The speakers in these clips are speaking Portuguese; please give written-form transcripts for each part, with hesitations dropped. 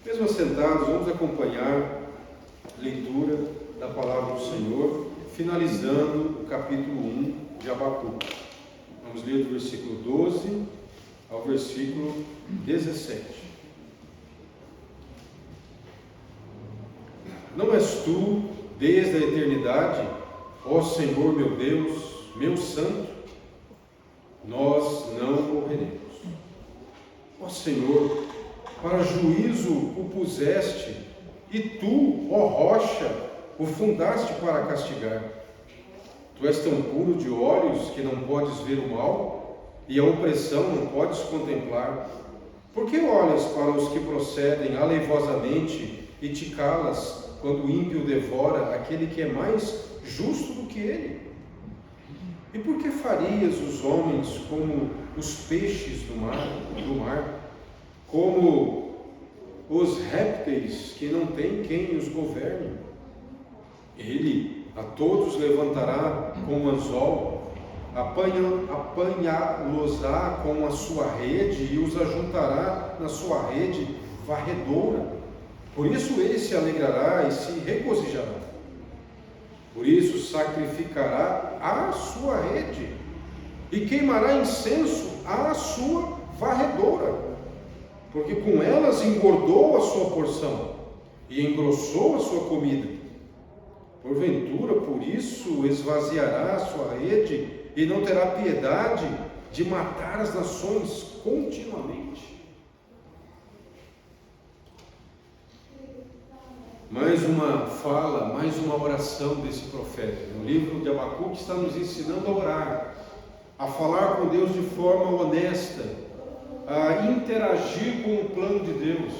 Mesmo assentados, vamos acompanhar a leitura da palavra do Senhor, finalizando o capítulo 1 de Abacuque. Vamos ler do versículo 12 ao versículo 17. Não és tu, desde a eternidade, ó Senhor meu Deus, meu Santo? Nós não morreremos. Ó Senhor, para juízo o puseste, e tu, ó rocha, o fundaste para castigar. Tu és tão puro de olhos que não podes ver o mal, e a opressão não podes contemplar. Por que olhas para os que procedem aleivosamente e te calas quando o ímpio devora aquele que é mais justo do que ele? E por que farias os homens como os peixes do mar, como os répteis que não têm quem os governe? Ele a todos levantará com o anzol, apanhá-los-á com a sua rede e os ajuntará na sua rede varredora. Por isso ele se alegrará e se regozijará. Por isso sacrificará à sua rede e queimará incenso à sua varredora, porque com elas engordou a sua porção e engrossou a sua comida. Porventura, por isso, esvaziará a sua rede e não terá piedade de matar as nações continuamente. Mais uma fala, mais uma oração desse profeta. O livro de Abacuque está nos ensinando a orar, a falar com Deus de forma honesta, a interagir com o plano de Deus,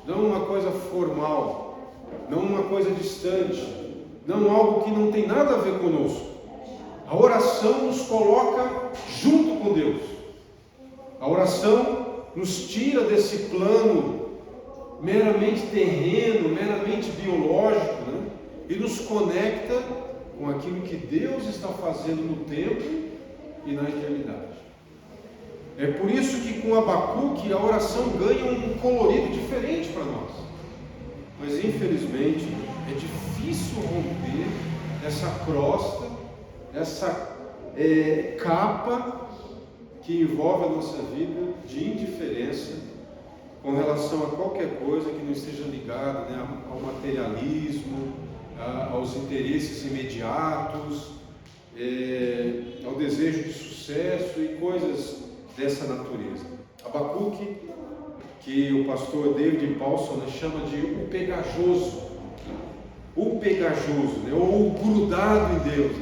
não uma coisa formal, não uma coisa distante, não algo que não tem nada a ver conosco. A oração nos coloca junto com Deus. A oração nos tira desse plano meramente terreno, meramente biológico, e nos conecta com aquilo que Deus está fazendo no tempo e na eternidade. É por isso que com Abacuque a oração ganha um colorido diferente para nós. Mas infelizmente é difícil romper essa crosta, essa capa que envolve a nossa vida de indiferença com relação a qualquer coisa que não esteja ligada, ao materialismo, aos interesses imediatos, ao desejo de sucesso e coisas dessa natureza. Abacuque, que o pastor David Paulson chama de o pegajoso, ou o grudado em Deus,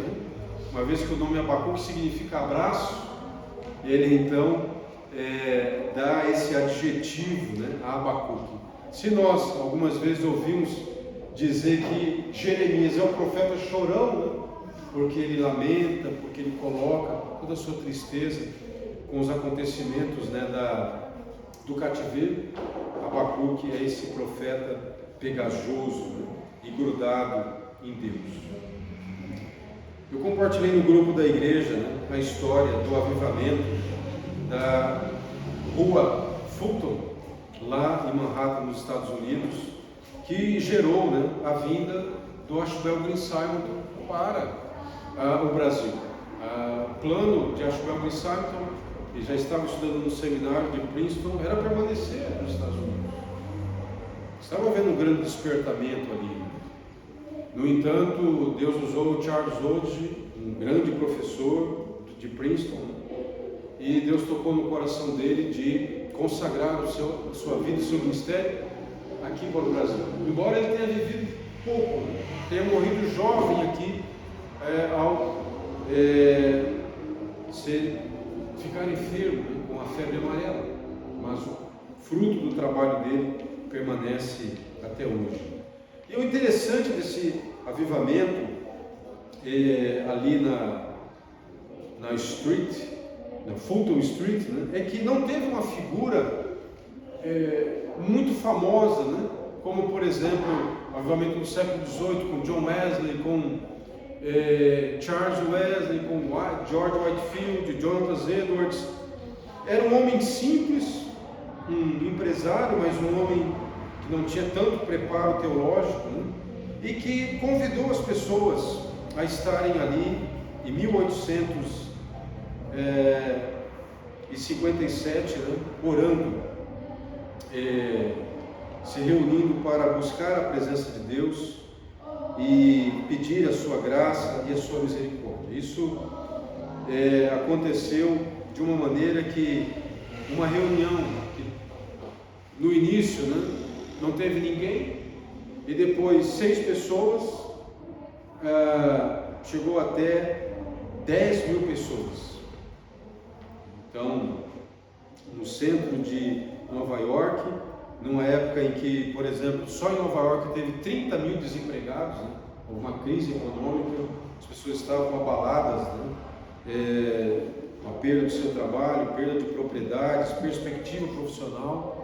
uma vez que o nome Abacuque significa abraço, e ele então dá esse adjetivo a Abacuque. Se nós algumas vezes ouvimos dizer que Jeremias é um profeta chorão, porque ele lamenta, porque ele coloca toda a sua tristeza com os acontecimentos do cativeiro, Abacuque é esse profeta pegajoso e grudado em Deus. Eu compartilhei no grupo da igreja a história do avivamento da rua Fulton, lá em Manhattan, nos Estados Unidos, que gerou a vinda do Ashbel Green Simonton para o Brasil. O plano de Ashbel Green Simonton, que já estava estudando no seminário de Princeton, era permanecer nos Estados Unidos. Estava havendo um grande despertamento ali. No entanto, Deus usou o Charles Hodge, um grande professor de Princeton, e Deus tocou no coração dele de consagrar a sua vida e seu ministério aqui para o Brasil. Embora ele tenha vivido pouco, tenha morrido jovem aqui, ao ficar enfermo com a febre amarela, mas o fruto do trabalho dele permanece até hoje. E o interessante desse avivamento ali na Street, na Fulton Street, é que não teve uma figura muito famosa, como por exemplo o avivamento do século XVIII com John Wesley, com Charles Wesley, com George Whitefield, Jonathan Edwards. Era um homem simples, um empresário, mas um homem que não tinha tanto preparo teológico, né? E que convidou as pessoas a estarem ali em 1857, né, orando, se reunindo para buscar a presença de Deus e pedir a sua graça e a sua misericórdia. Isso aconteceu de uma maneira que uma reunião que no início, né, não teve ninguém, e depois 6 pessoas, chegou até 10.000 pessoas. Então, no centro de Nova York, numa época em que, por exemplo, só em Nova York teve 30.000 desempregados, né? Houve uma crise econômica, as pessoas estavam abaladas, né? A perda do seu trabalho, perda de propriedades, perspectiva profissional.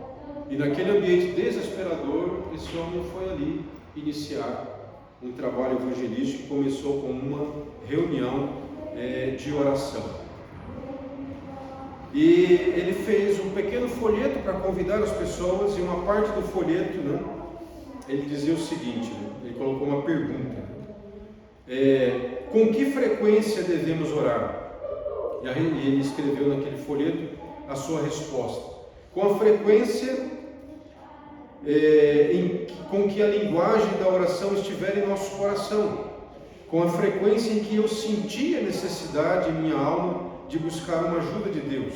E naquele ambiente desesperador, esse homem foi ali iniciar um trabalho evangelístico que começou com uma reunião de oração. E ele fez um pequeno folheto para convidar as pessoas, e uma parte do folheto, né, ele dizia o seguinte, né, ele colocou uma pergunta, com que frequência devemos orar? E aí ele escreveu naquele folheto a sua resposta: com a frequência com que a linguagem da oração estiver em nosso coração, com a frequência em que eu senti a necessidade em minha alma de buscar uma ajuda de Deus,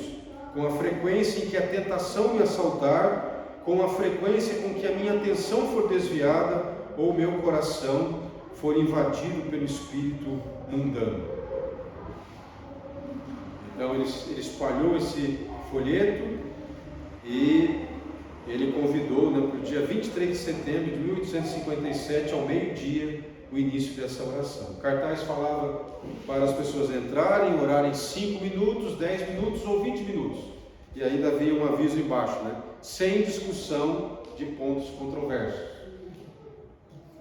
com a frequência em que a tentação me assaltar, com a frequência com que a minha atenção for desviada ou meu coração for invadido pelo espírito mundano. Então ele espalhou esse folheto e ele convidou, né, para o dia 23 de setembro de 1857, ao meio-dia, o início dessa oração. O cartaz falava para as pessoas entrarem, orarem 5 minutos, 10 minutos ou 20 minutos. E ainda havia um aviso embaixo, né? Sem discussão de pontos controversos.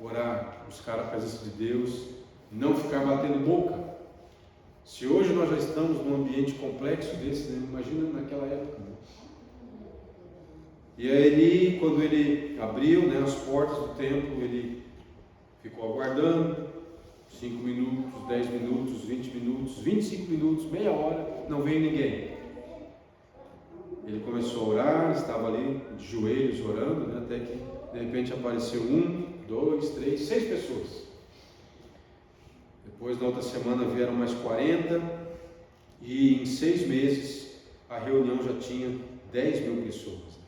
Orar, buscar a presença de Deus, não ficar batendo boca. Se hoje nós já estamos num ambiente complexo desse, né? Imagina naquela época, né? E aí, quando ele abriu, né, as portas do templo, ele ficou aguardando 5 minutos, 10 minutos, 20 minutos, 25 minutos, meia hora, não veio ninguém. Ele começou a orar, estava ali de joelhos orando, né, até que de repente apareceu 1, 2, 3, 6 pessoas. Depois, na outra semana, vieram mais 40, e em 6 meses a reunião já tinha 10.000 pessoas,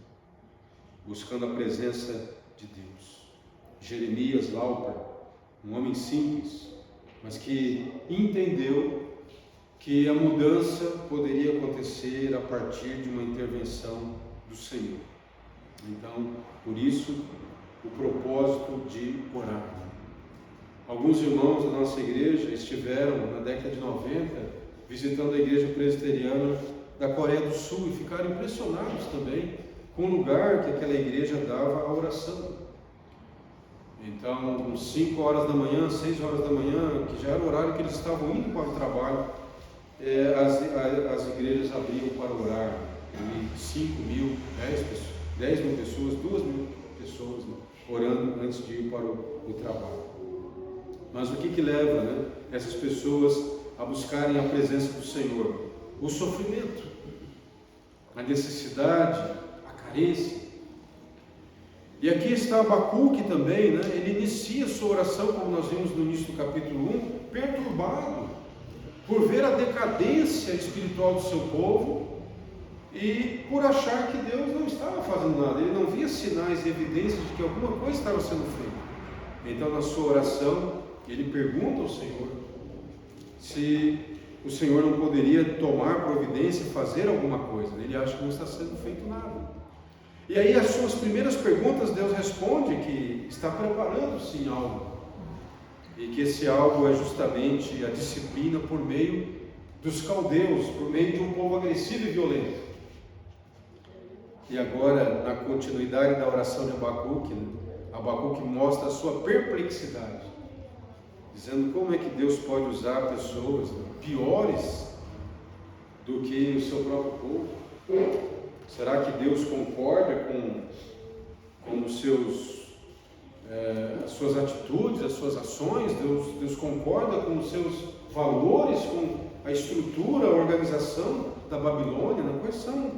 buscando a presença de Deus. Jeremias Lauper, um homem simples, mas que entendeu que a mudança poderia acontecer a partir de uma intervenção do Senhor. Então, por isso, o propósito de orar. Alguns irmãos da nossa igreja estiveram, na década de 90, visitando a igreja presbiteriana da Coreia do Sul e ficaram impressionados também com o lugar que aquela igreja dava à oração. Então, 5 horas da manhã, 6 horas da manhã, que já era o horário que eles estavam indo para o trabalho, as igrejas abriam para orar. 5.000, 10.000 pessoas, 2.000 pessoas, né, orando antes de ir para o trabalho. Mas o que leva, né, essas pessoas a buscarem a presença do Senhor? O sofrimento, a necessidade, carência. E aqui está Abacuque também, né? Ele inicia sua oração, como nós vimos no início do capítulo 1, perturbado por ver a decadência espiritual do seu povo e por achar que Deus não estava fazendo nada. Ele não via sinais e evidências de que alguma coisa estava sendo feita. Então, na sua oração, ele pergunta ao Senhor se o Senhor não poderia tomar providência e fazer alguma coisa. Ele acha que não está sendo feito nada. E aí, as suas primeiras perguntas, Deus responde que está preparando sim algo, e que esse algo é justamente a disciplina por meio dos caldeus, por meio de um povo agressivo e violento. E agora, na continuidade da oração de Abacuque, né, Abacuque mostra a sua perplexidade, dizendo como é que Deus pode usar pessoas, né, piores do que o seu próprio povo. Será que Deus concorda com com os seus, as suas atitudes, as suas ações. Deus concorda com os seus valores, com a estrutura, a organização da Babilônia. Né? Quais são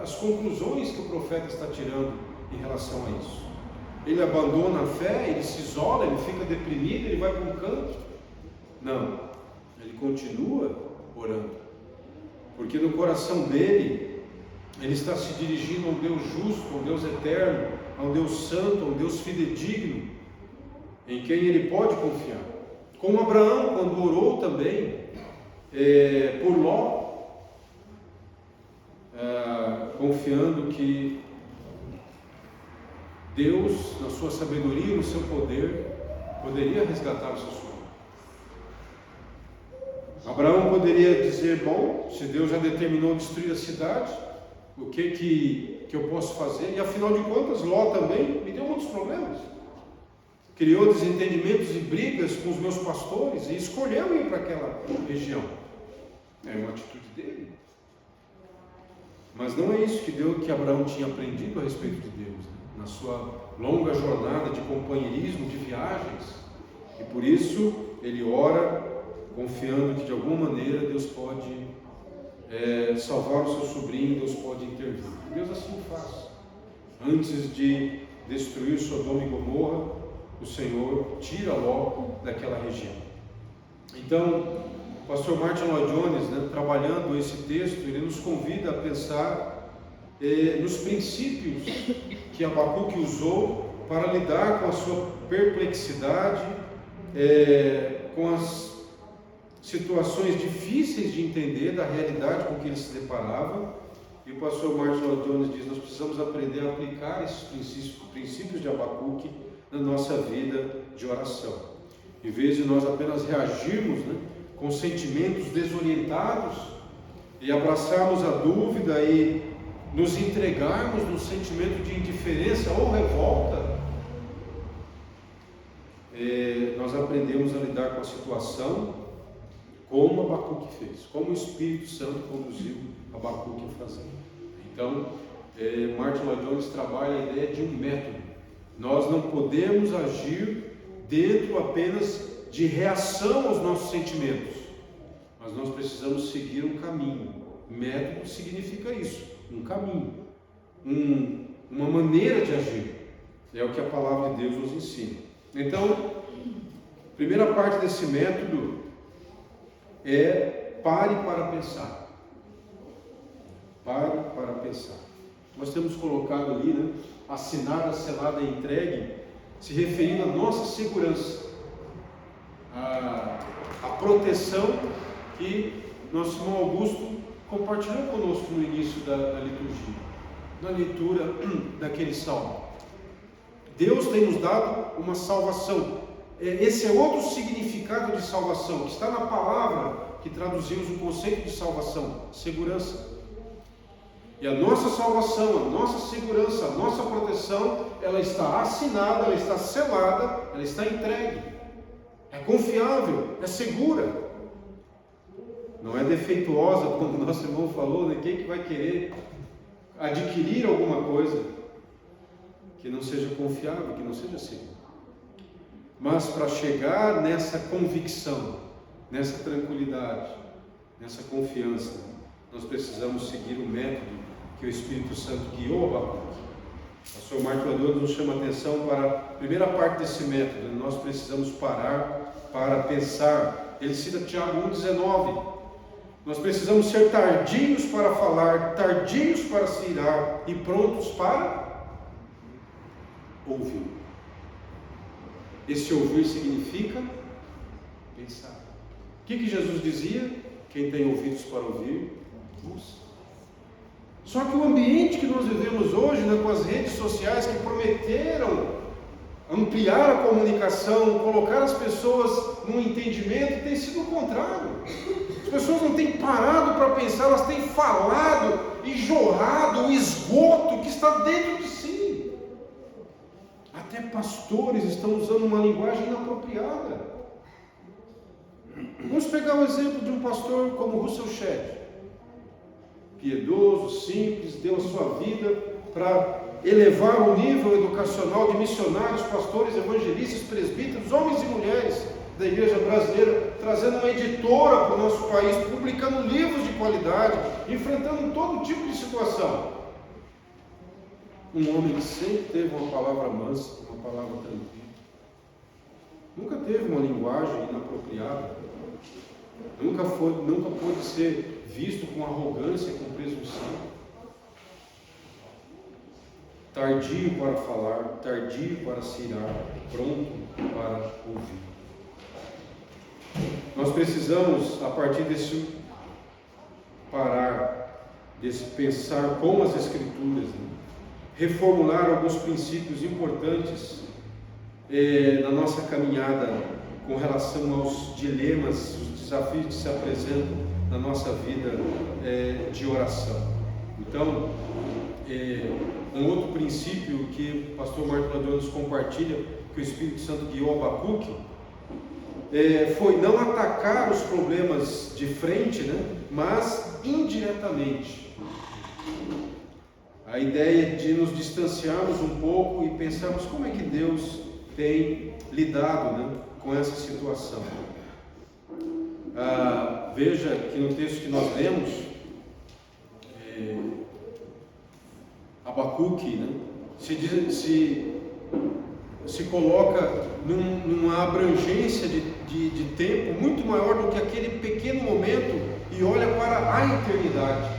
as conclusões que o profeta está tirando em relação a isso? Ele abandona a fé, ele se isola, ele fica deprimido, ele vai para um canto? Não, ele continua orando, porque no coração dele, ele está se dirigindo a um Deus justo, a um Deus eterno, a um Deus santo, a um Deus fidedigno, em quem ele pode confiar. Como Abraão, quando orou também por Ló, confiando que Deus, na sua sabedoria, no seu poder, poderia resgatar o seu sonho. Abraão poderia dizer: bom, se Deus já determinou destruir a cidade, o que eu posso fazer? E afinal de contas, Ló também me deu muitos problemas. Criou desentendimentos e brigas com os meus pastores e escolheu ir para aquela região. É uma atitude dele. Mas não é isso que Abraão tinha aprendido a respeito de Deus, né? Na sua longa jornada de companheirismo, de viagens. E por isso ele ora, confiando que de alguma maneira Deus pode salvar o seu sobrinho, Deus pode intervir. Deus assim faz. Antes de destruir Sodoma e Gomorra, o Senhor tira Ló daquela região. Então, o pastor Martin Lloyd-Jones, né, trabalhando esse texto, ele nos convida a pensar nos princípios que Abacuque usou para lidar com a sua perplexidade, com as situações difíceis de entender da realidade com que ele se deparava. E o pastor Martin Lloyd-Jones diz: nós precisamos aprender a aplicar esses princípios de Abacuque na nossa vida de oração. Em vez de nós apenas reagirmos, né, com sentimentos desorientados e abraçarmos a dúvida e nos entregarmos num sentimento de indiferença ou revolta, nós aprendemos a lidar com a situação como Abacuque fez, como o Espírito Santo conduziu Abacuque a fazer. Então, Martin Lloyd-Jones trabalha a ideia de um método. Nós não podemos agir dentro apenas de reação aos nossos sentimentos, mas nós precisamos seguir um caminho. Método significa isso, um caminho, uma maneira de agir. É o que a palavra de Deus nos ensina. Então, a primeira parte desse método é pare para pensar. Pare para pensar. Nós temos colocado ali, né, assinada, selada e entregue, se referindo à nossa segurança, a proteção que nosso irmão Augusto compartilhou conosco no início da liturgia, na leitura daquele salmo. Deus tem nos dado uma salvação. Esse é outro significado de salvação, que está na palavra que traduzimos o conceito de salvação: segurança. E a nossa salvação, a nossa segurança, a nossa proteção, ela está assinada, ela está selada, ela está entregue. É confiável, é segura. Não é defeituosa, como o nosso irmão falou, né? Quem que vai querer adquirir alguma coisa que não seja confiável, que não seja segura? Mas para chegar nessa convicção, nessa tranquilidade, nessa confiança, nós precisamos seguir o método que o Espírito Santo guiou Abacuque. O pastor Martin Lloyd-Jones nos chama a atenção para a primeira parte desse método. Nós precisamos parar para pensar. Ele cita Tiago 1,19. Nós precisamos ser tardios para falar, tardios para se irar e prontos para ouvir. Esse ouvir significa pensar. O que Jesus dizia? Quem tem ouvidos para ouvir, ouça. Só que o ambiente que nós vivemos hoje, né, com as redes sociais que prometeram ampliar a comunicação, colocar as pessoas num entendimento, tem sido o contrário. As pessoas não têm parado para pensar, elas têm falado e jorrado o esgoto que está dentro de si. Até pastores estão usando uma linguagem inapropriada. Vamos pegar o exemplo de um pastor como Russell Shedd, piedoso, simples, deu a sua vida para elevar o nível educacional de missionários, pastores, evangelistas, presbíteros, homens e mulheres da igreja brasileira, trazendo uma editora para o nosso país, publicando livros de qualidade, enfrentando todo tipo de situação. Um homem que sempre teve uma palavra mansa, uma palavra tranquila. Nunca teve uma linguagem inapropriada. Nunca pôde ser visto com arrogância, com presunção. Tardio para falar, tardio para se irar, pronto para ouvir. Nós precisamos, a partir desse parar, desse pensar com as Escrituras, reformular alguns princípios importantes na nossa caminhada com relação aos dilemas, os desafios que se apresentam na nossa vida de oração. Então, um outro princípio que o pastor Martin Ladrão nos compartilha, que o Espírito Santo guiou Abacuque, foi não atacar os problemas de frente, mas indiretamente. A ideia de nos distanciarmos um pouco e pensarmos como é que Deus tem lidado com essa situação. Veja que no texto que nós lemos, Abacuque se coloca numa abrangência de tempo muito maior do que aquele pequeno momento e olha para a eternidade.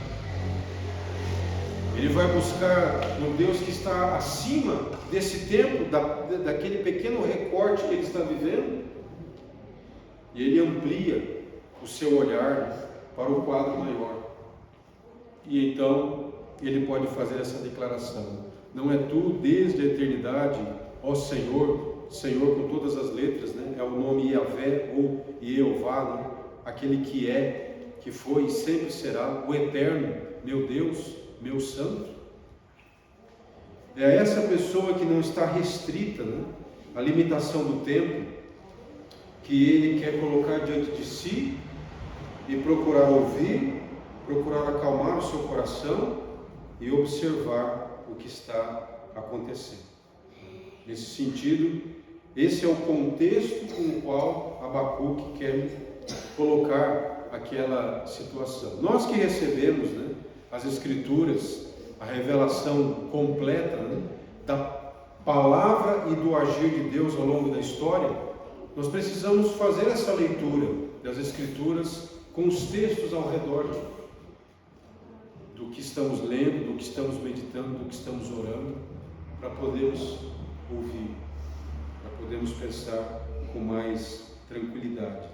Ele vai buscar no Deus que está acima desse tempo, daquele pequeno recorte que ele está vivendo, e ele amplia o seu olhar para o quadro maior. E então ele pode fazer essa declaração: não é tu desde a eternidade, ó Senhor, Senhor com todas as letras, é o nome Yahvé ou Jeová, aquele que é, que foi e sempre será, o eterno, meu Deus, meu santo. É essa pessoa que não está restrita à limitação do tempo, que ele quer colocar diante de si e procurar ouvir, procurar acalmar o seu coração e observar o que está acontecendo. Nesse sentido, esse é o contexto com o qual Abacuque quer colocar aquela situação. Nós que recebemos as Escrituras, a revelação completa da palavra e do agir de Deus ao longo da história, nós precisamos fazer essa leitura das Escrituras com os textos ao redor do que estamos lendo, do que estamos meditando, do que estamos orando, para podermos ouvir, para podermos pensar com mais tranquilidade.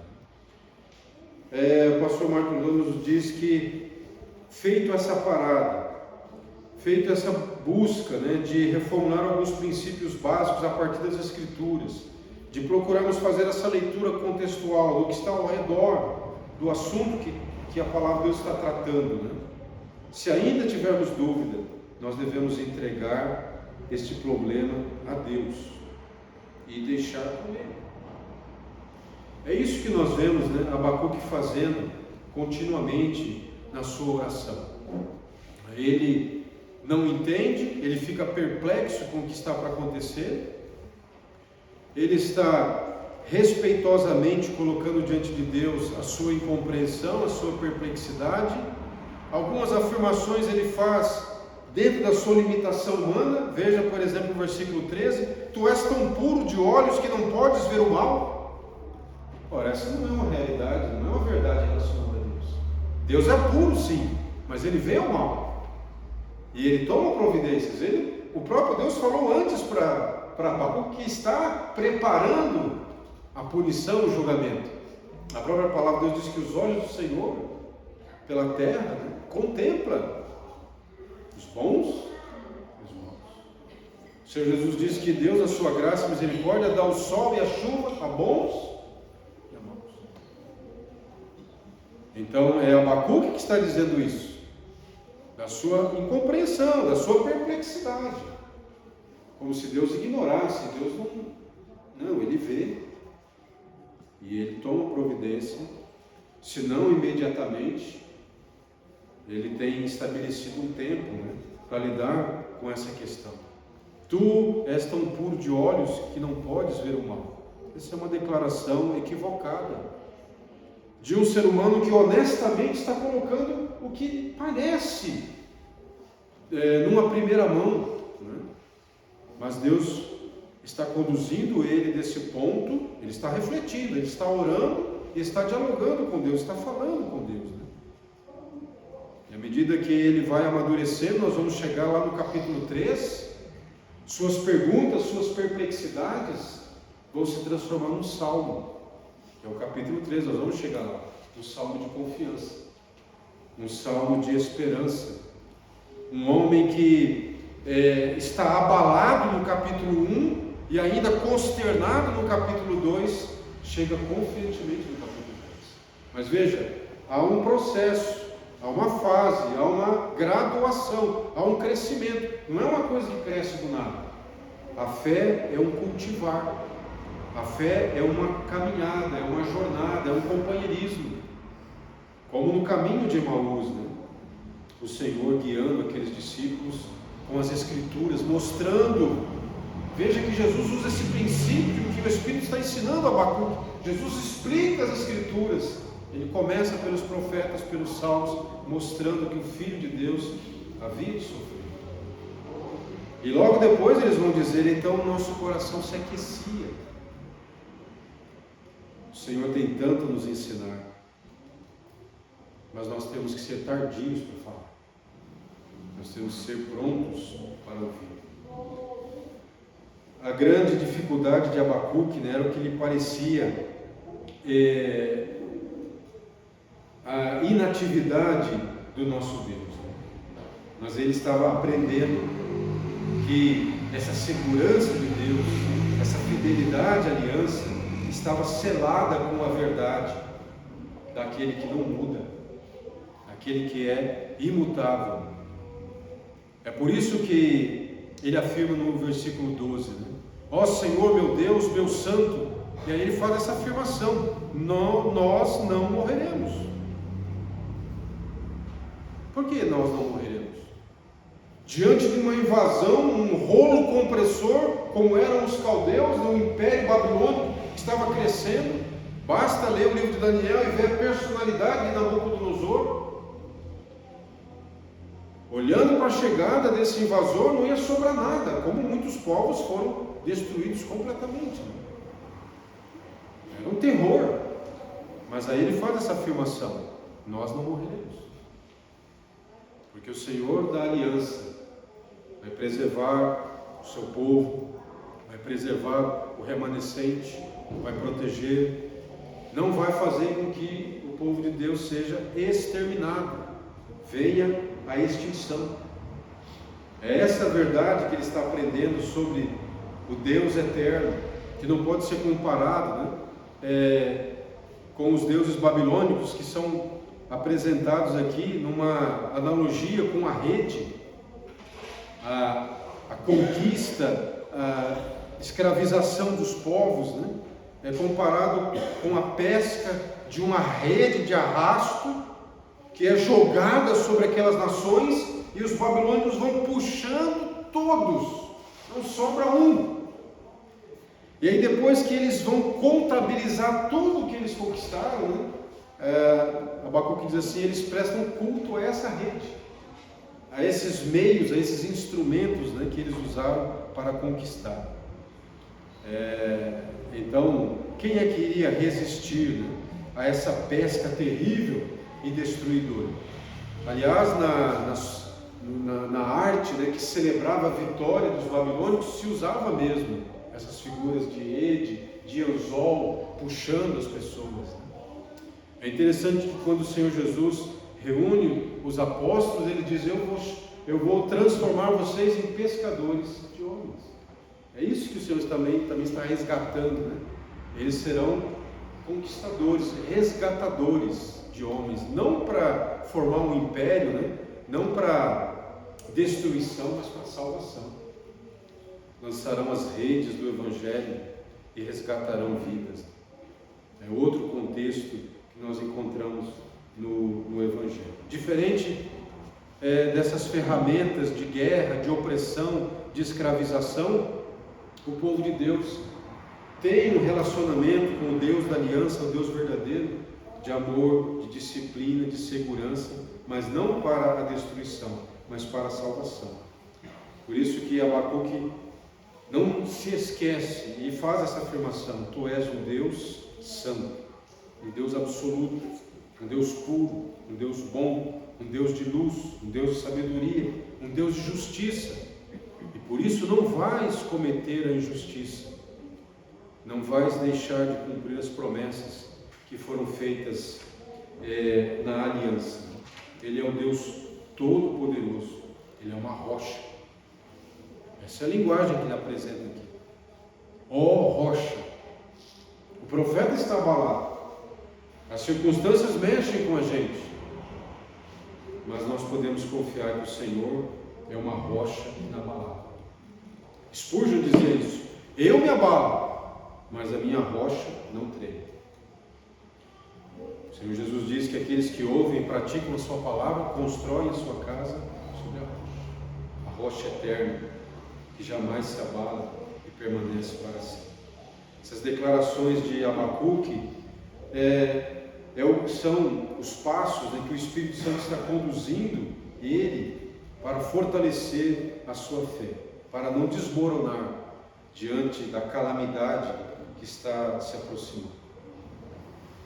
O pastor Marco nos diz que, feito essa parada, feito essa busca de reformular alguns princípios básicos a partir das Escrituras, de procurarmos fazer essa leitura contextual do que está ao redor do assunto que a palavra de Deus está tratando, se ainda tivermos dúvida, nós devemos entregar este problema a Deus e deixar com Ele. É isso que nós vemos Abacuque fazendo continuamente na sua oração. Ele não entende, ele fica perplexo com o que está para acontecer, ele está respeitosamente colocando diante de Deus a sua incompreensão, a sua perplexidade. Algumas afirmações ele faz dentro da sua limitação humana. Veja, por exemplo, o versículo 13: tu és tão puro de olhos que não podes ver o mal. Ora, essa não é uma realidade, não é uma verdade relacionada a Deus. Deus é puro, sim, mas ele vê o mal e ele toma providências. O próprio Deus falou antes para Abacuque que está preparando a punição, o julgamento. A própria palavra de Deus diz que os olhos do Senhor pela terra contempla os bons e os maus. O Senhor Jesus disse que Deus, na sua graça e misericórdia, dá o sol e a chuva a bons e a maus. Então é Abacuque que está dizendo isso, da sua incompreensão, da sua perplexidade, como se Deus ignorasse. Deus não, ele vê e ele toma providência, se não imediatamente. Ele tem estabelecido um tempo para lidar com essa questão. Tu és tão puro de olhos que não podes ver o mal. Essa é uma declaração equivocada de um ser humano que honestamente está colocando o que parece numa primeira mão, né? Mas Deus está conduzindo ele desse ponto, ele está refletindo, ele está orando e está dialogando com Deus, está falando com Deus, né? E à medida que ele vai amadurecendo, nós vamos chegar lá no capítulo 3, suas perguntas, suas perplexidades vão se transformar num salmo, que é o capítulo 3, nós vamos chegar lá, um salmo de confiança, um salmo de esperança, um homem que está abalado no capítulo 1 e ainda consternado no capítulo 2, chega confiantemente no capítulo 3. Mas veja, há um processo, há uma fase, há uma graduação, há um crescimento. Não é uma coisa que cresce do nada. A fé é um cultivar. A fé é uma caminhada, é uma jornada, é um companheirismo. Como no caminho de Emaús, né? O Senhor guiando aqueles discípulos com as Escrituras, mostrando. Veja que Jesus usa esse princípio que o Espírito está ensinando a Abacuque. Jesus explica as Escrituras. Ele começa pelos profetas, pelos salmos, mostrando que o Filho de Deus havia de sofrer. E logo depois eles vão dizer, então o nosso coração se aquecia. O Senhor tem tanto a nos ensinar, mas nós temos que ser tardios para falar. Nós temos que ser prontos para ouvir. A grande dificuldade de Abacuque, né, era o que lhe parecia a inatividade do nosso Deus. Mas ele estava aprendendo que essa segurança de Deus, essa fidelidade à aliança, estava selada com a verdade daquele que não muda, aquele que é imutável. É por isso que ele afirma no versículo 12, né? Ó Senhor meu Deus, meu santo. E aí ele faz essa afirmação: nós não morreremos. Por que nós não morreremos? Diante de uma invasão, um rolo compressor, como eram os caldeus, no Império Babilônico, que estava crescendo. Basta ler o livro de Daniel e ver a personalidade de Nabucodonosor. Olhando para a chegada desse invasor, não ia sobrar nada, como muitos povos foram destruídos completamente. Era um terror. Mas aí ele faz essa afirmação: nós não morreremos. Porque o Senhor da aliança vai preservar o seu povo, vai preservar o remanescente, vai proteger, não vai fazer com que o povo de Deus seja exterminado, venha a extinção. É essa a verdade que ele está aprendendo sobre o Deus eterno, que não pode ser comparado, né, com os deuses babilônicos, que são apresentados aqui numa analogia com a rede, a conquista, a escravização dos povos, né? É comparado com a pesca de uma rede de arrasto que é jogada sobre aquelas nações e os babilônicos vão puxando todos, não sobra um. E aí depois que eles vão contabilizar tudo que eles conquistaram, né? Abacuque diz assim: eles prestam culto a essa rede, a esses meios, a esses instrumentos, né, que eles usaram para conquistar. Então, quem é que iria resistir, né, a essa pesca terrível e destruidora? Aliás, na arte, né, que celebrava a vitória dos babilônicos, se usava mesmo essas figuras de Ede, de anzol, puxando as pessoas. É interessante que quando o Senhor Jesus reúne os apóstolos, ele diz: eu vou transformar vocês em pescadores de homens. É isso que o Senhor também está resgatando, né? Eles serão conquistadores, resgatadores de homens, não para formar um império, né? Não para destruição, mas para salvação. Lançarão as redes do Evangelho e resgatarão vidas. É outro contexto que nós encontramos no Evangelho. Diferente dessas ferramentas de guerra, de opressão de escravização, o povo de Deus tem um relacionamento com o Deus da aliança, o Deus verdadeiro, de amor, de disciplina, de segurança, mas não para a destruição, mas para a salvação. Por isso que Abacuque não se esquece e faz essa afirmação: Tu és um Deus santo, um Deus absoluto, um Deus puro, um Deus bom, um Deus de luz, um Deus de sabedoria, um Deus de justiça. E por isso não vais cometer a injustiça, não vais deixar de cumprir as promessas que foram feitas na aliança. Ele é um Deus todo-poderoso, Ele é uma rocha. Essa é a linguagem que Ele apresenta aqui. Ó rocha! O profeta está abalado, as circunstâncias mexem com a gente, mas nós podemos confiar que o Senhor é uma rocha inabalável. Spurgeon dizia isso: eu me abalo, mas a minha rocha não treme. O Senhor Jesus diz que aqueles que ouvem e praticam a sua palavra constroem a sua casa sobre a rocha eterna, que jamais se abala e permanece para sempre. Essas declarações de Abacuque são os passos em que o Espírito Santo está conduzindo ele para fortalecer a sua fé, para não desmoronar diante da calamidade que está se aproximando.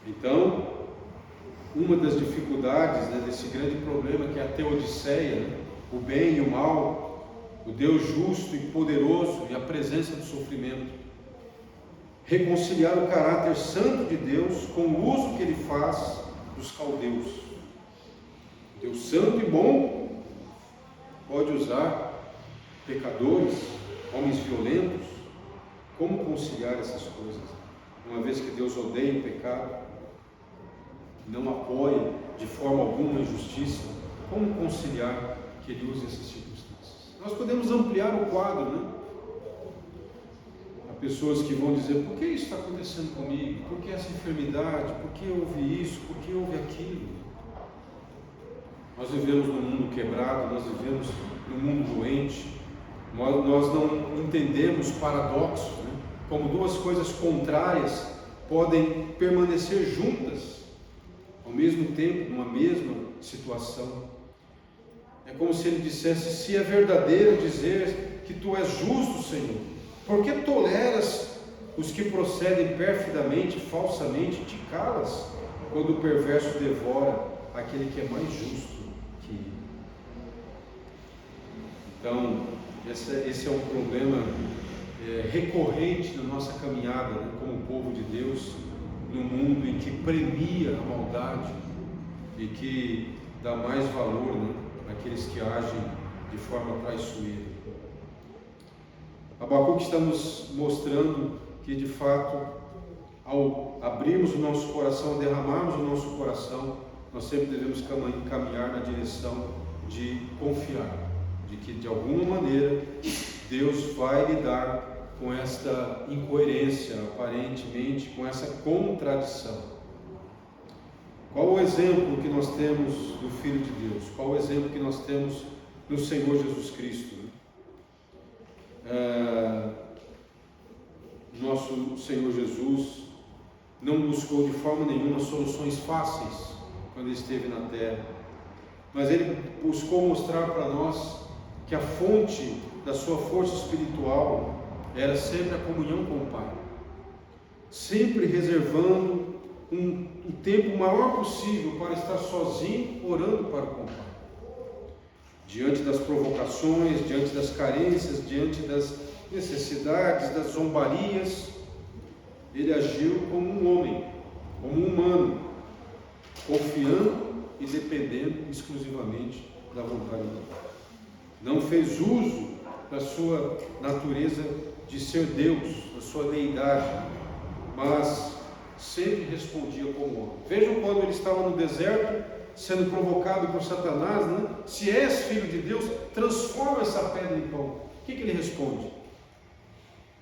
Então, uma das dificuldades desse grande problema que é a teodiceia, o bem e o mal, o Deus justo e poderoso e a presença do sofrimento, reconciliar o caráter santo de Deus com o uso que Ele faz dos caldeus. Deus santo e bom pode usar pecadores, homens violentos. Como conciliar essas coisas? Uma vez que Deus odeia o pecado, não apoia de forma alguma a injustiça, como conciliar que Ele use essas circunstâncias? Nós podemos ampliar o quadro, né? Há pessoas que vão dizer: por que isso está acontecendo comigo? Por que essa enfermidade? Por que houve isso? Por que houve aquilo? Nós vivemos num mundo quebrado, nós vivemos num mundo doente, nós não entendemos paradoxos, né? Como duas coisas contrárias podem permanecer juntas ao mesmo tempo, numa mesma situação. É como se Ele dissesse: se é verdadeiro dizer que Tu és justo, Senhor, por que toleras os que procedem perfidamente, falsamente? Te calas quando o perverso devora aquele que é mais justo que ele. Então, esse é um problema recorrente na nossa caminhada, né, como povo de Deus, num mundo em que premia a maldade e que dá mais valor, né, àqueles que agem de forma traiçoeira. Abacuque está nos mostrando que, de fato, ao abrirmos o nosso coração, ao derramarmos o nosso coração, nós sempre devemos caminhar na direção de confiar, de que, de alguma maneira, Deus vai lidar com esta incoerência, aparentemente, com essa contradição. Qual o exemplo que nós temos do Filho de Deus? Qual o exemplo que nós temos no Senhor Jesus Cristo? Nosso Senhor Jesus não buscou de forma nenhuma soluções fáceis quando Ele esteve na terra, mas Ele buscou mostrar para nós que a fonte da sua força espiritual era sempre a comunhão com o Pai, sempre reservando o tempo maior possível para estar sozinho, orando para com o Pai. Diante das provocações, diante das carências, diante das necessidades, das zombarias, Ele agiu como um homem, como um humano, confiando e dependendo exclusivamente da vontade de Deus. Não fez uso da sua natureza de ser Deus, da sua deidade, mas sempre respondia como homem. Vejam quando Ele estava no deserto, sendo provocado por Satanás, né? Se és filho de Deus, transforma essa pedra em pão. O que Ele responde?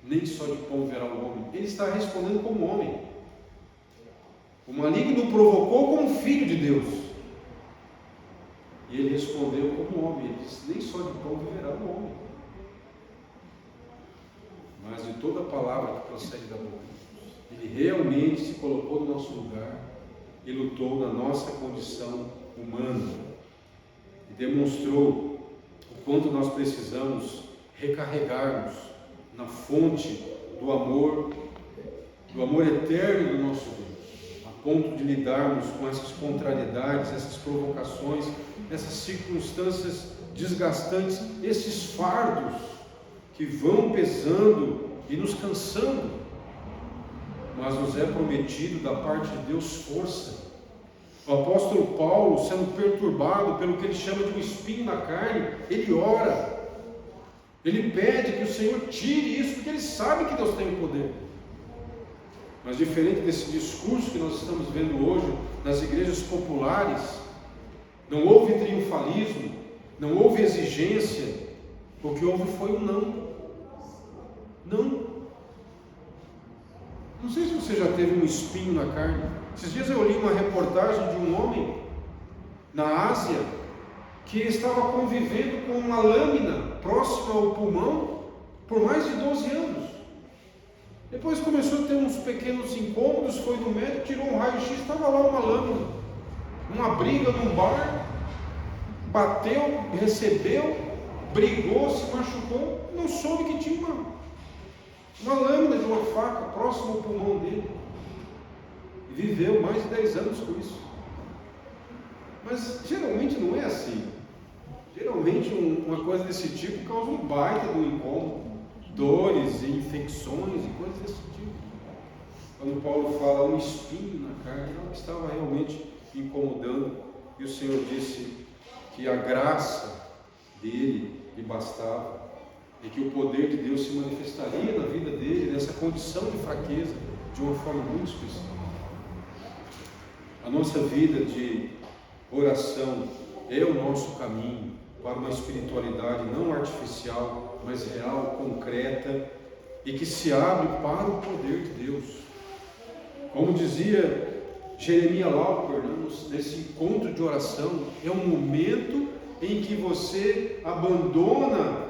Nem só de pão verá o homem. Ele está respondendo como homem. O maligno o provocou como filho de Deus. E ele respondeu como homem. Ele disse: nem só de pão viverá o homem. mas de toda palavra que procede da boca. Ele realmente se colocou no nosso lugar e lutou na nossa condição humana e demonstrou o quanto nós precisamos recarregarmos na fonte do amor eterno do nosso Deus, a ponto de lidarmos com essas contrariedades, essas provocações, essas circunstâncias desgastantes, esses fardos que vão pesando e nos cansando, mas nos é prometido da parte de Deus força. O apóstolo Paulo, sendo perturbado pelo que ele chama de um espinho na carne, ele ora, ele pede que o Senhor tire isso, porque ele sabe que Deus tem o poder. Mas diferente desse discurso que nós estamos vendo hoje nas igrejas populares, não houve triunfalismo, não houve exigência, o que houve foi um não. Não. Não sei se você já teve um espinho na carne. Esses dias eu li uma reportagem de um homem na Ásia que estava convivendo com uma lâmina próxima ao pulmão por mais de 12 anos. Depois começou a ter uns pequenos incômodos, foi no médico, tirou um raio-x, estava lá uma lâmina. Uma briga num bar, bateu, recebeu, brigou, se machucou, não soube que tinha uma lâmina de uma faca próxima ao pulmão dele. E viveu mais de 10 anos com isso. Mas geralmente não é assim. Geralmente uma coisa desse tipo causa um baita do incômodo, dores e infecções e coisas desse tipo. Quando Paulo fala um espinho na carne, algo que estava realmente incomodando, e o Senhor disse que a graça dele lhe bastava, e que o poder de Deus se manifestaria na vida dele, nessa condição de fraqueza, de uma forma muito especial. A nossa vida de oração é o nosso caminho para uma espiritualidade não artificial, mas real, concreta, e que se abre para o poder de Deus. Como dizia Jeremias Lauper, nesse encontro de oração, é um momento em que você abandona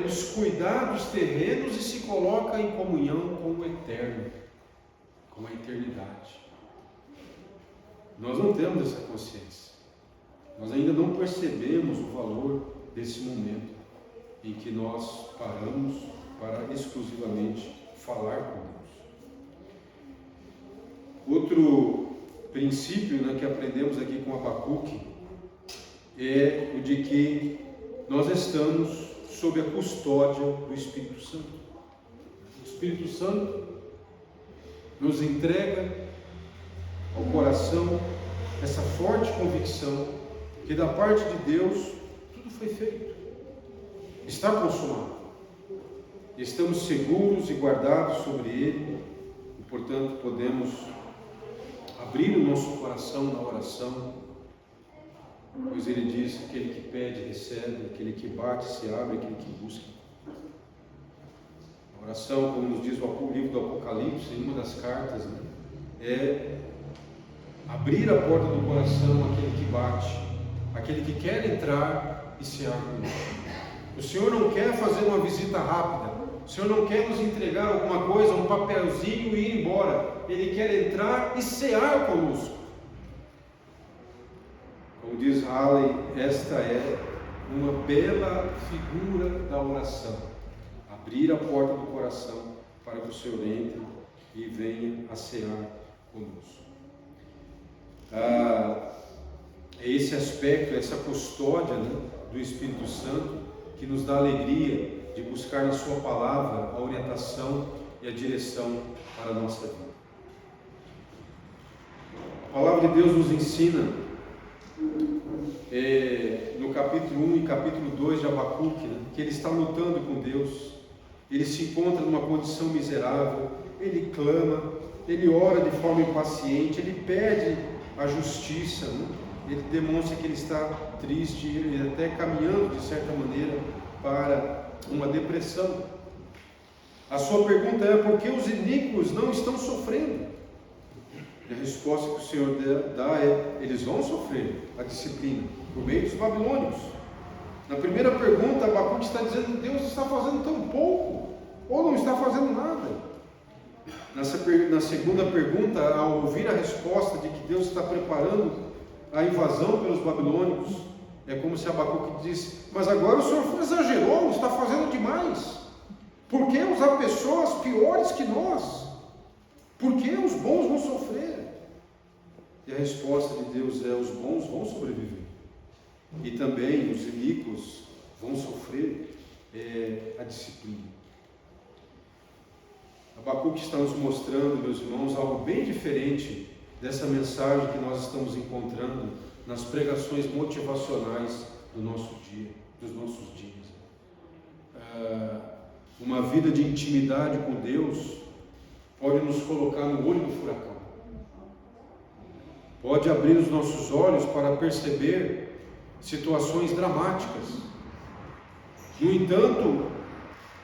os cuidados terrenos e se coloca em comunhão com o eterno, com a eternidade. Nós não temos essa consciência. Nós ainda não percebemos o valor desse momento em que nós paramos para exclusivamente falar com Deus. Outro princípio, que aprendemos aqui com Abacuque é o de que nós estamos sob a custódia do Espírito Santo. O Espírito Santo nos entrega ao coração essa forte convicção que da parte de Deus tudo foi feito, está consumado. Estamos seguros e guardados sobre Ele e, portanto, podemos abrir o nosso coração na oração, pois Ele diz que aquele que pede recebe, aquele que bate se abre, aquele que busca. A oração, como nos diz o livro do Apocalipse, em uma das cartas, é abrir a porta do coração àquele que bate, aquele que quer entrar e se abre. O Senhor não quer fazer uma visita rápida, o Senhor não quer nos entregar alguma coisa, um papelzinho e ir embora. Ele quer entrar e cear conosco. Como diz Halley, esta é uma bela figura da oração. Abrir a porta do coração para que o Senhor entre e venha a cear conosco. É esse aspecto, essa custódia do Espírito Santo que nos dá alegria de buscar na Sua palavra a orientação e a direção para a nossa vida. A palavra de Deus nos ensina no capítulo 1 e capítulo 2 de Abacuque, que ele está lutando com Deus, ele se encontra numa condição miserável, ele clama, ele ora de forma impaciente, ele pede a justiça, ele demonstra que ele está triste, ele até caminhando de certa maneira para uma depressão. A sua pergunta é: por que os iníquos não estão sofrendo? E a resposta que o Senhor dá é: eles vão sofrer a disciplina por meio dos babilônios. Na primeira pergunta, Abacuque está dizendo: Deus está fazendo tão pouco. ou não está fazendo nada. Na segunda pergunta, ao ouvir a resposta de que Deus está preparando a invasão pelos babilônicos, é como se Abacuque disse: mas agora o Senhor exagerou, está fazendo demais. Por que usar pessoas piores que nós? Por que os bons vão sofrer? E a resposta de Deus é: os bons vão sobreviver. E também os iníquos vão sofrer a disciplina. Abacuque está nos mostrando, meus irmãos, algo bem diferente dessa mensagem que nós estamos encontrando nas pregações motivacionais do nosso dia, dos nossos dias. Uma vida de intimidade com Deus pode nos colocar no olho do furacão. Pode abrir os nossos olhos para perceber situações dramáticas. No entanto,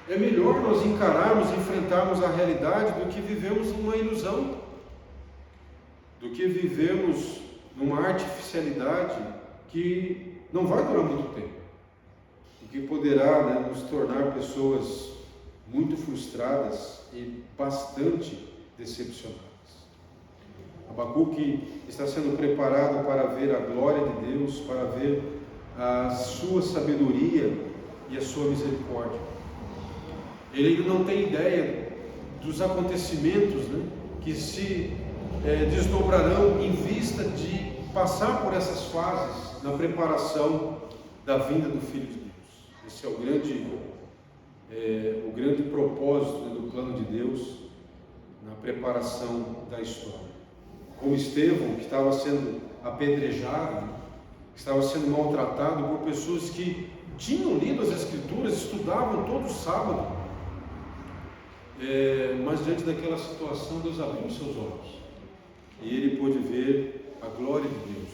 é melhor nós encararmos e enfrentarmos a realidade do que vivemos numa ilusão, do que vivemos numa artificialidade que não vai durar muito tempo, e que poderá, nos tornar pessoas muito frustradas e bastante decepcionadas. Abacuque está sendo preparado para ver a glória de Deus, para ver a sua sabedoria e a sua misericórdia. Ele não tem ideia dos acontecimentos que se desdobrarão em vista de passar por essas fases na preparação da vinda do Filho de Deus. Esse é o grande propósito do plano de Deus na preparação da história. Como Estevão, que estava sendo apedrejado, que estava sendo maltratado por pessoas que tinham lido as Escrituras, estudavam todo sábado, mas diante daquela situação Deus abriu seus olhos e ele pôde ver a glória de Deus,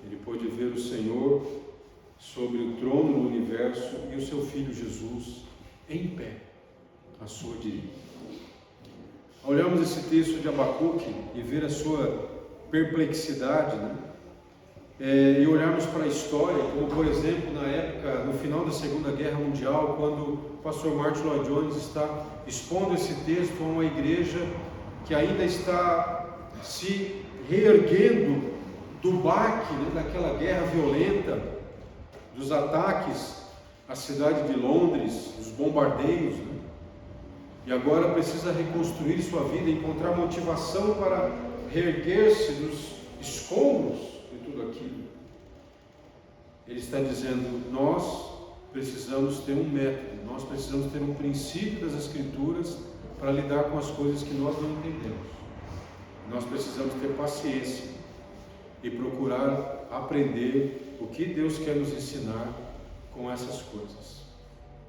ele pôde ver o Senhor sobre o trono do universo e o seu Filho Jesus em pé à sua direita. Ao olharmos esse texto de Abacuque e ver a sua perplexidade, e olharmos para a história, como por exemplo na época, no final da Segunda Guerra Mundial, quando o pastor Martin Lloyd Jones está expondo esse texto a uma igreja que ainda está se reerguendo do baque, daquela guerra violenta, dos ataques à cidade de Londres, dos bombardeios, e agora precisa reconstruir sua vida, encontrar motivação para reerguer-se dos escombros de tudo aquilo. Ele está dizendo: nós precisamos ter um método, nós precisamos ter um princípio das Escrituras para lidar com as coisas que nós não entendemos. Nós precisamos ter paciência e procurar aprender o que Deus quer nos ensinar com essas coisas.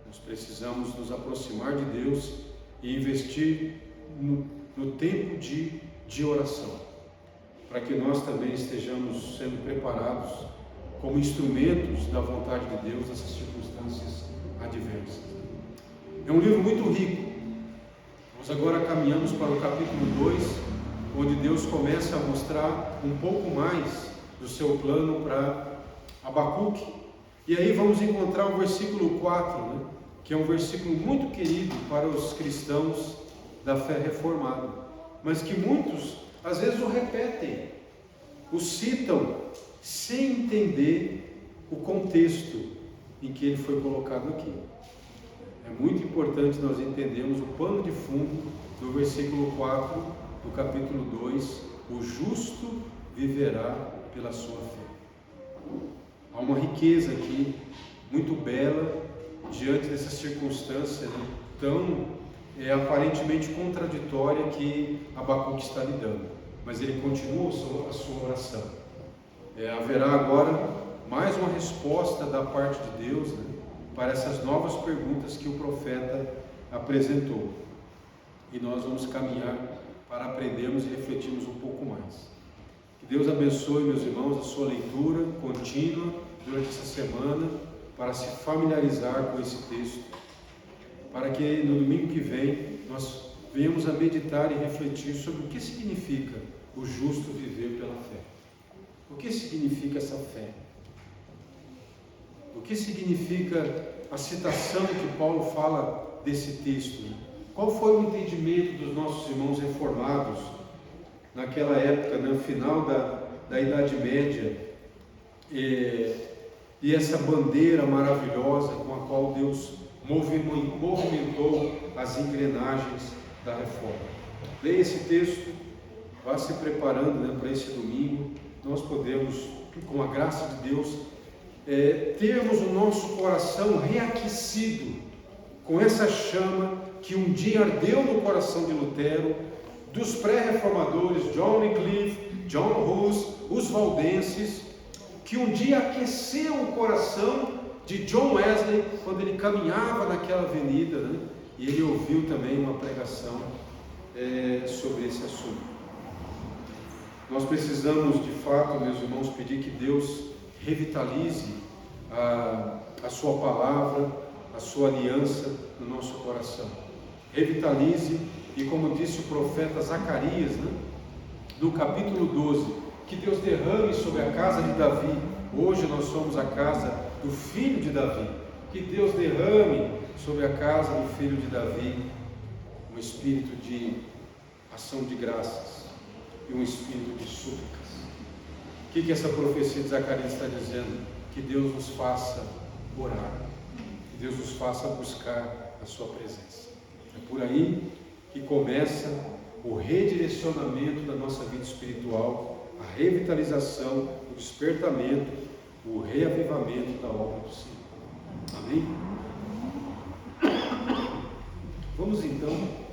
Nós precisamos nos aproximar de Deus e investir no tempo de oração, para que nós também estejamos sendo preparados como instrumentos da vontade de Deus nessas circunstâncias adversas. É um livro muito rico. Nós agora caminhamos para o capítulo 2, onde Deus começa a mostrar um pouco mais do seu plano para Abacuque. E aí vamos encontrar o versículo 4, que é um versículo muito querido para os cristãos da fé reformada, mas que muitos às vezes o repetem, o citam sem entender o contexto em que ele foi colocado aqui. É muito importante nós entendermos o pano de fundo do versículo 4 do capítulo 2: o justo viverá pela sua fé. Há uma riqueza aqui muito bela diante dessa circunstância tão aparentemente contraditória que Abacuque está lidando, mas ele continua a sua oração. Haverá agora mais uma resposta da parte de Deus para essas novas perguntas que o profeta apresentou, e nós vamos caminhar para aprendermos e refletirmos um pouco mais. Que Deus abençoe, meus irmãos, a sua leitura contínua durante essa semana, para se familiarizar com esse texto, para que no domingo que vem nós venhamos a meditar e refletir sobre o que significa o justo viver pela fé. O que significa essa fé? O que significa a citação que Paulo fala desse texto? Qual foi o entendimento dos nossos irmãos reformados naquela época, no final da Idade Média, e essa bandeira maravilhosa com a qual Deus movimentou as engrenagens da reforma? Leia esse texto, vá se preparando, para esse domingo. Nós podemos, com a graça de Deus, termos o nosso coração reaquecido com essa chama que um dia ardeu no coração de Lutero, dos pré-reformadores, John Wycliffe, John Hus, os valdenses, que um dia aqueceu o coração de John Wesley quando ele caminhava naquela avenida, e ele ouviu também uma pregação sobre esse assunto. Nós precisamos, de fato, meus irmãos, pedir que Deus revitalize a sua palavra, a sua aliança no nosso coração. Revitalize, e como disse o profeta Zacarias, no capítulo 12, que Deus derrame sobre a casa de Davi. Hoje nós somos a casa do filho de Davi. Que Deus derrame sobre a casa do filho de Davi um espírito de ação de graças e um espírito de súplicas. O que essa profecia de Zacarias está dizendo? Que Deus nos faça orar, que Deus nos faça buscar a sua presença. É por aí que começa o redirecionamento da nossa vida espiritual, a revitalização, o despertamento, o reavivamento da obra do Senhor. Amém? Vamos então